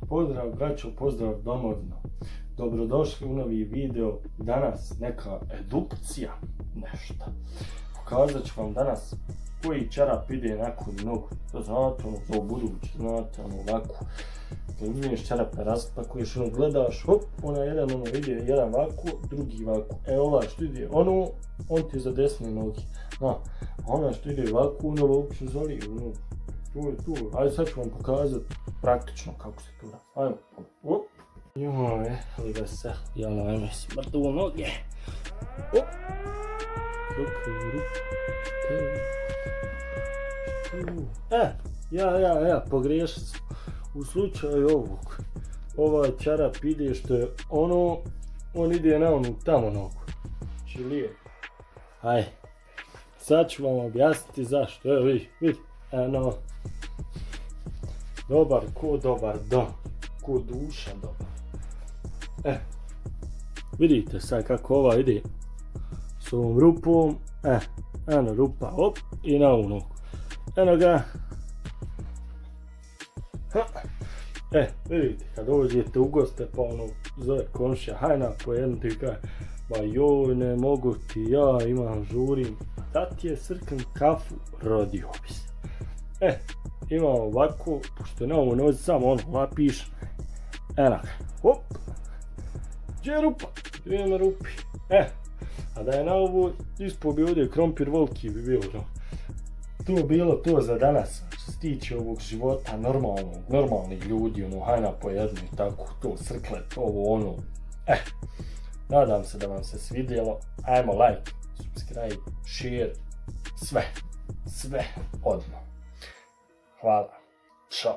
Pozdrav braćo, pozdrav domovino. Dobrodošli u novi video. Danas neka edukcija, nešto. Pokazat ću vam danas koji čarap ide nakon nogu. To znate, za budući, znate, ovako. Kad uzmiješ čarape, raspakuješ, gledaš, hop, jedan ide, jedan ovako, drugi ovako. Ovaj što ide on ti je za desne noge. Ona što ide ovako, ovako se zoli, tu. Ajde sad ću vam pokazati praktično kako se to radi. Ajmo. Op. Joj, ali vesel. Jala, ajme smrtu u noge. Op. Pogriješio sam. U slučaju ovog, ovaj čarap ide što je on ide na onu tamo nogu. Znači lijepo. Ajde. Sad ću vam objasniti zašto. Evo vidi. Dobar dom, ko duša dobar. Vidite sad kako ova ide s ovom rupom, rupa, op, i na ovu nogu. Eno ga. Vidite, kad dođete u goste pa zove komšija, hajna po jednu ti kaže, ba joj ne mogu ti, ja imam žurim, da ti je Srkan kafu, rodio bi se. Imamo ovako, pošto je na ovoj nozi samo lapiš, eno ga, hop, gdje je rupa, idemo rupi, a da je na ovoj, ispod bi ovdje krompir volki bi bilo, to je bilo to za danas, što se tiče ovog života normalnih ljudi, hajna po jednu i tako, to srklet, nadam se da vam se svidjelo, ajmo like, subscribe, share, sve odmah. Hvala. Ćao.